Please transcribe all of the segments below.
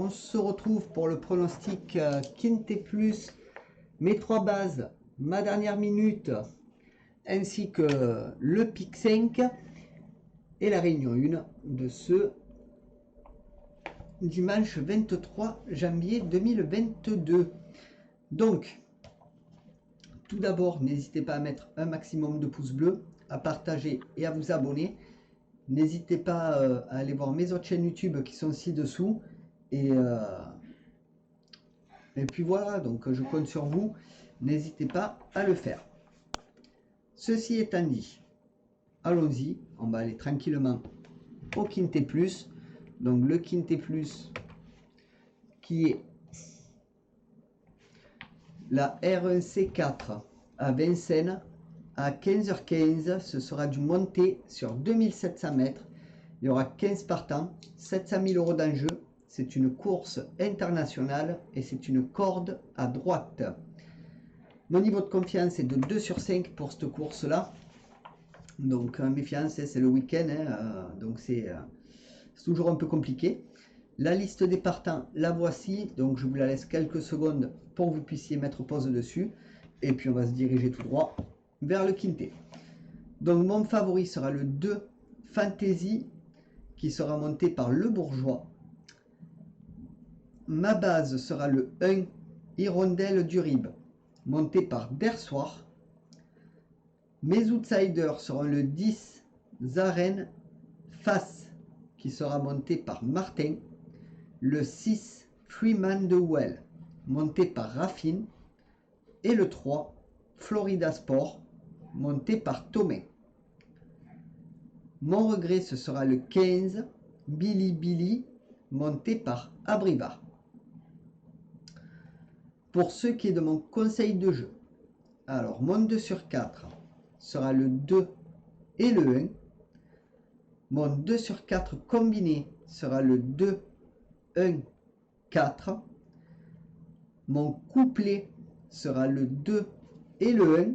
on se retrouve pour le pronostic Quintet Plus, mes 3 bases, ma dernière minute, ainsi que le pic 5 et la réunion 1 de ce dimanche 23 janvier 2022. Donc, tout d'abord, n'hésitez pas à mettre un maximum de pouces bleus, à partager et à vous abonner. N'hésitez pas à aller voir mes autres chaînes YouTube qui sont ci-dessous. Et puis voilà, donc je compte sur vous. N'hésitez pas à le faire. Ceci étant dit, allons-y. On va aller tranquillement au Quintet Plus. Donc le Quintet Plus qui est la R1C4 à Vincennes à 15h15. Ce sera du monté sur 2700 mètres. Il y aura 15 partants, 700 000 € d'enjeu. C'est une course internationale et c'est une corde à droite. Mon niveau de confiance est de 2 sur 5 pour cette course-là. Donc, méfiance, c'est le week-end. Donc, c'est toujours un peu compliqué. La liste des partants, la voici. Donc, je vous la laisse quelques secondes pour que vous puissiez mettre pause dessus. Et puis, on va se diriger tout droit vers le Quintet. Donc, mon favori sera le 2 Fantasy, qui sera monté par Le Bourgeois. Ma base sera le 1 Hirondelle du Rib, monté par Dersoir. Mes outsiders seront le 10 Zaren Face, qui sera monté par Martin. Le 6 Freeman de Well, monté par Raffine. Et le 3 Florida Sport, monté par Thomas. Mon regret, ce sera le 15 Billy Billy, monté par Abriva. Pour ce qui est de mon conseil de jeu, alors mon 2 sur 4 sera le 2 et le 1. Mon 2 sur 4 combiné sera le 2, 1, 4. Mon couplet sera le 2 et le 1.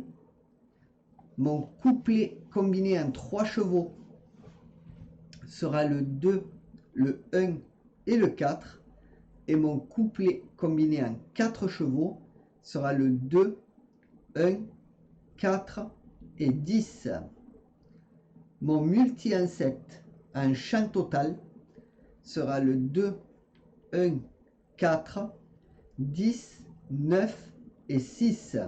Mon couplet combiné en 3 chevaux sera le 2, le 1 et le 4. Et mon couplet combiné en 4 chevaux sera le 2, 1, 4 et 10. Mon multi en 7 en champ total sera le 2, 1, 4, 10, 9 et 6.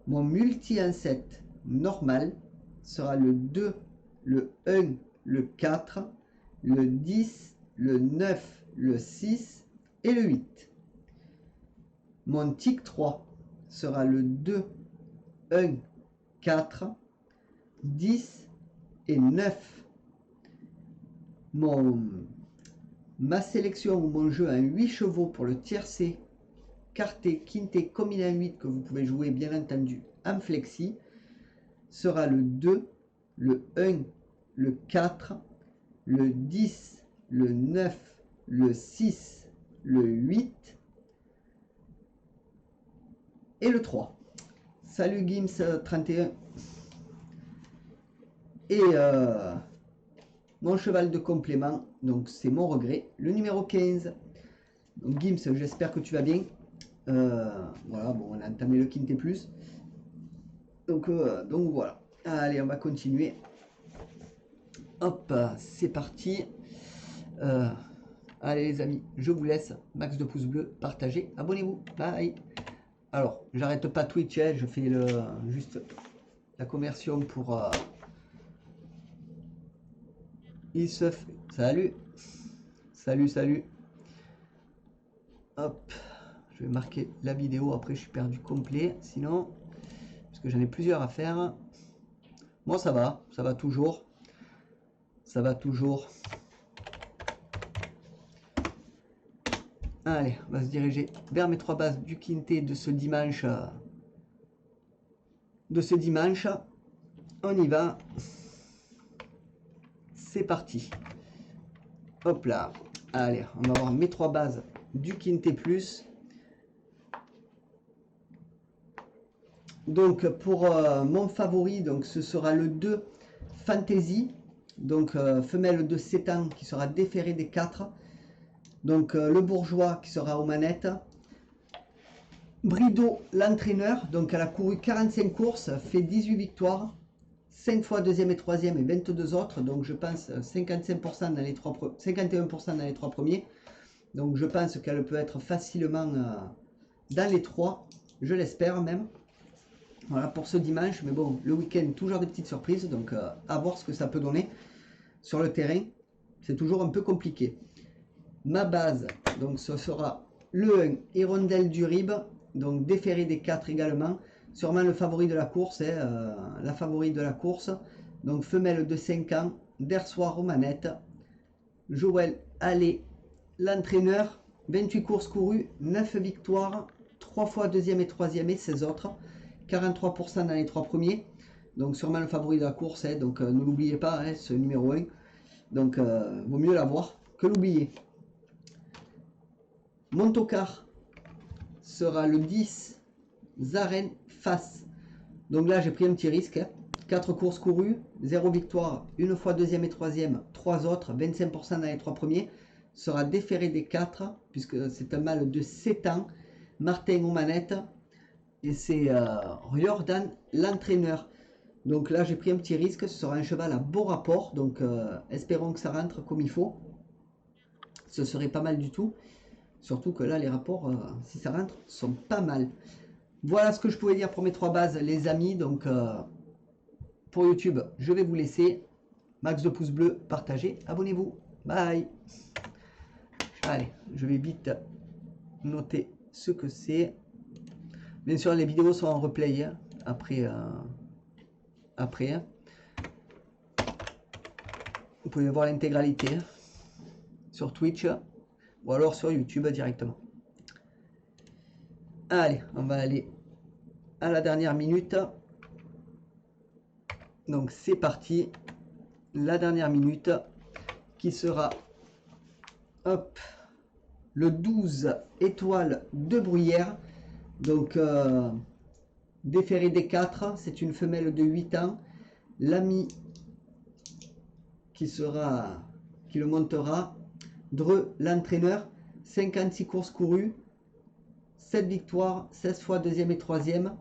Mon multi en 7 normal sera le 2, le 1, le 4, le 10, le 9, le 6 et le 8. Mon tic 3 sera le 2, 1, 4, 10 et 9. Ma sélection ou mon jeu en 8 chevaux pour le tiercé, quarté, quinté, combiné en 8 que vous pouvez jouer bien entendu en flexi sera le 2, le 1, le 4, le 10, le 9, le 6, le 8 et le 3. Salut Gims31. Et mon cheval de complément, donc c'est mon regret, le numéro 15. Donc Gims, j'espère que tu vas bien. Voilà, bon, on a entamé le Quintet Plus. Donc voilà. Allez, on va continuer. Hop, c'est parti. Allez les amis, je vous laisse. Max de pouces bleus, partagez, abonnez-vous. Bye. Alors, j'arrête pas Twitch, hein, je fais juste la conversion pour Isef. Salut. Salut. Hop, je vais marquer la vidéo, après je suis perdu complet, sinon, parce que j'en ai plusieurs à faire. Moi ça va toujours. Ça va toujours. Allez, on va se diriger vers mes 3 bases du Quintet de ce dimanche. On y va. C'est parti. Hop là. Allez, on va voir mes 3 bases du Quintet Plus. Donc pour mon favori, donc ce sera le 2 Fantasy. Donc femelle de 7 ans qui sera déférée des 4. Donc le bourgeois qui sera aux manettes. Brideau, l'entraîneur, donc elle a couru 45 courses, fait 18 victoires, 5 fois deuxième et troisième et 22 autres, donc je pense 55% dans les 51% dans les 3 premiers. Donc je pense qu'elle peut être facilement dans les 3, je l'espère même. Voilà pour ce dimanche, mais bon, le week-end, toujours des petites surprises, donc à voir ce que ça peut donner sur le terrain. C'est toujours un peu compliqué. Ma base, donc ce sera le 1, Hirondelle du Rib, donc déféré des 4 également. Sûrement le favori de la course, la favorite de la course. Donc femelle de 5 ans, d'Ersoir aux manettes. Joël Allais, l'entraîneur, 28 courses courues, 9 victoires, 3 fois deuxième et troisième et 16 autres. 43% dans les 3 premiers. Donc sûrement le favori de la course, donc ne l'oubliez pas, ce numéro 1. Donc vaut mieux l'avoir que l'oublier. Montocar sera le 10, Zaren Face. Donc là j'ai pris un petit risque. 4 courses courues, 0 victoire, 1 fois deuxième et troisième, 3 autres, 25% dans les 3 premiers. Sera déféré des 4 puisque c'est un mâle de 7 ans. Martin aux manettes. Et c'est Riordan l'entraîneur. Donc là j'ai pris un petit risque. Ce sera un cheval à beau rapport. Donc espérons que ça rentre comme il faut. Ce serait pas mal du tout. Surtout que là, les rapports, si ça rentre, sont pas mal. Voilà ce que je pouvais dire pour mes 3 bases, les amis. Donc, pour YouTube, je vais vous laisser. Max de pouces bleus, partagez, abonnez-vous. Bye. Allez, je vais vite noter ce que c'est. Bien sûr, les vidéos sont en replay hein, après. Hein. Vous pouvez voir l'intégralité hein, sur Twitch. Ou alors sur YouTube directement. Allez, on va aller à la dernière minute. Donc c'est parti. La dernière minute qui sera hop, le 12 étoiles de Bruyère. Donc déféré des 4. C'est une femelle de 8 ans. L'ami qui le montera. Dreux, l'entraîneur, 56 courses courues, 7 victoires, 16 fois deuxième et troisième,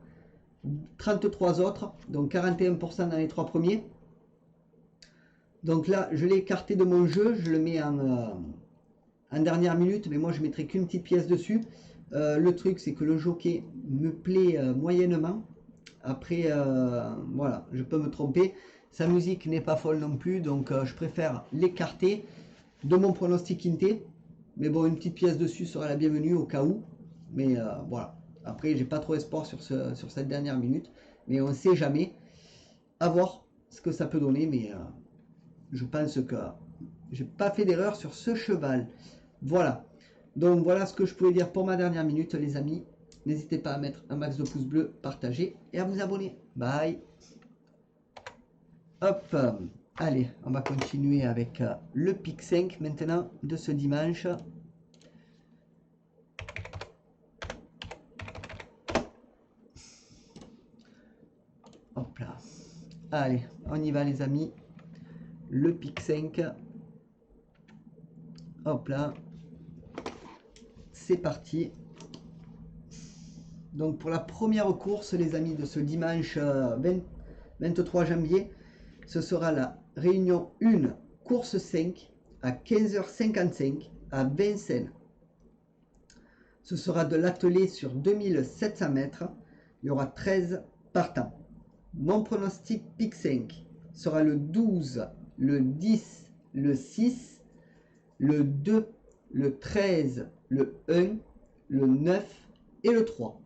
33 autres, donc 41% dans les 3 premiers. Donc là, je l'ai écarté de mon jeu, je le mets en dernière minute, mais moi je mettrai qu'une petite pièce dessus. Le truc, c'est que le jockey me plaît moyennement. Après, voilà, je peux me tromper. Sa musique n'est pas folle non plus, donc je préfère l'écarter de mon pronostic Inté. Mais bon, une petite pièce dessus sera la bienvenue au cas où. Mais voilà. Après, j'ai pas trop espoir sur cette dernière minute. Mais on ne sait jamais. À voir ce que ça peut donner. Mais je pense que j'ai pas fait d'erreur sur ce cheval. Voilà. Donc voilà ce que je pouvais dire pour ma dernière minute, les amis. N'hésitez pas à mettre un max de pouces bleus, partager et à vous abonner. Bye. Hop. Allez, on va continuer avec le pic 5 maintenant de ce dimanche. Hop là. Allez, on y va les amis. Le pic 5. Hop là. C'est parti. Donc pour la première course les amis de ce dimanche 23 janvier, ce sera la réunion 1, course 5 à 15h55 à Vincennes. Ce sera de l'attelé sur 2700 mètres. Il y aura 13 partants. Mon pronostic pic 5 sera le 12, le 10, le 6, le 2, le 13, le 1, le 9 et le 3.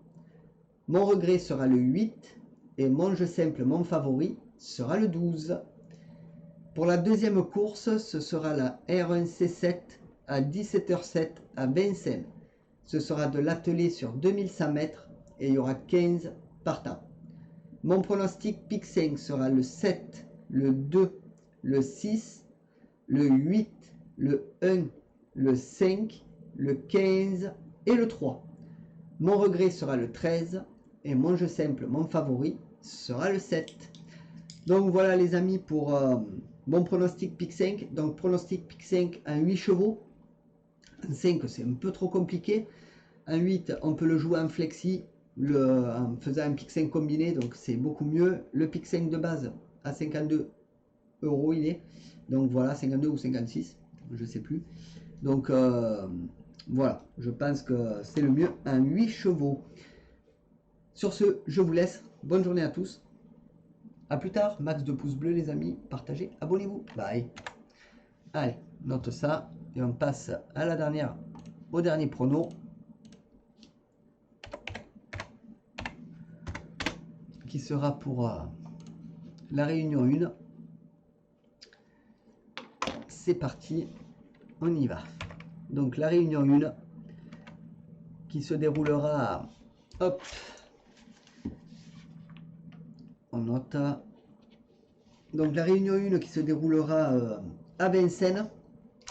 Mon regret sera le 8 et mon jeu simple, mon favori, sera le 12. Pour la deuxième course, ce sera la R1C7 à 17h07 à Vincennes. Ce sera de l'attelé sur 2100 mètres et il y aura 15 partants. Mon pronostic pic 5 sera le 7, le 2, le 6, le 8, le 1, le 5, le 15 et le 3. Mon regret sera le 13 et mon jeu simple, mon favori, sera le 7. Donc voilà les amis pour mon pronostic pic 5. Donc pronostic pic 5 à 8 chevaux. Un 5, c'est un peu trop compliqué. Un 8, on peut le jouer en flexi en faisant un pic 5 combiné, donc c'est beaucoup mieux. Le pic 5 de base à 52 euros il est. Donc voilà, 52 ou 56, je sais plus. Donc voilà, je pense que c'est le mieux, un 8 chevaux. Sur ce, je vous laisse. Bonne journée à tous. A plus tard. Max de pouces bleus les amis. Partagez, abonnez-vous. Bye. Allez, note ça. Et on passe à la dernière, au dernier prono. Qui sera pour la réunion 1. C'est parti. On y va. Donc la réunion 1 qui se déroulera, hop, on note. Donc la réunion 1 qui se déroulera à Vincennes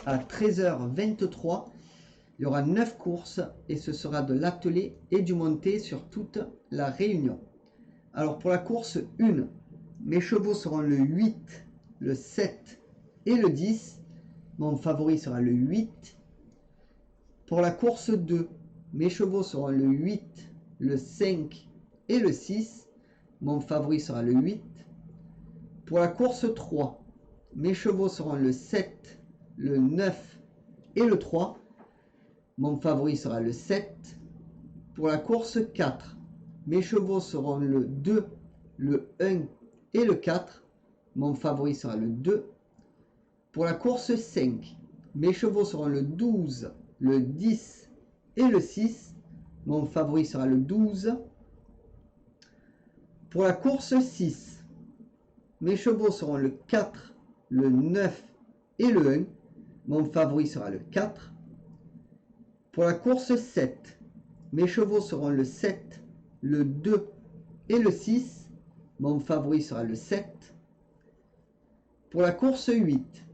à 13h23. Il y aura 9 courses et ce sera de l'attelé et du monté sur toute la réunion. Alors pour la course 1, mes chevaux seront le 8, le 7 et le 10. Mon favori sera le 8. Pour la course 2, mes chevaux seront le 8, le 5 et le 6. Mon favori sera le 8. Pour la course 3, mes chevaux seront le 7, le 9 et le 3. Mon favori sera le 7. Pour la course 4, mes chevaux seront le 2, le 1 et le 4. Mon favori sera le 2. Pour la course 5, mes chevaux seront le 12, le 10 et le 6. Mon favori sera le 12. Pour la course 6, mes chevaux seront le 4, le 9 et le 1. Mon favori sera le 4. Pour la course 7, mes chevaux seront le 7, le 2 et le 6. Mon favori sera le 7. Pour la course 8,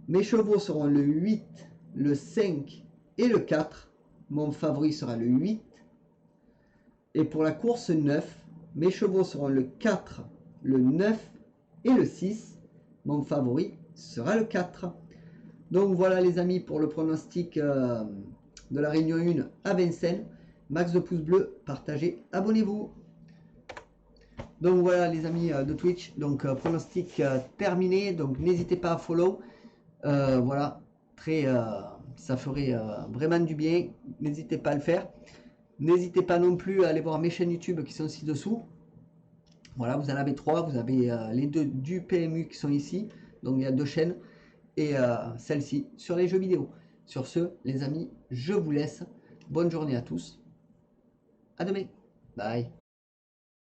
mes chevaux seront le 8, le 5 et le 4. Mon favori sera le 8. Et pour la course 9, mes chevaux seront le 4, le 9 et le 6. Mon favori sera le 4. Donc voilà les amis pour le pronostic de la réunion 1 à Vincennes. Max de pouces bleus, partagez, abonnez-vous. Donc voilà les amis de Twitch, donc pronostic terminé, donc n'hésitez pas à follow. Voilà, ça ferait vraiment du bien, n'hésitez pas à le faire. N'hésitez pas non plus à aller voir mes chaînes YouTube qui sont ci-dessous. Voilà, vous en avez 3, vous avez les 2 du PMU qui sont ici, donc il y a 2 chaînes, et celle-ci sur les jeux vidéo. Sur ce, les amis, je vous laisse. Bonne journée à tous. À demain. Bye.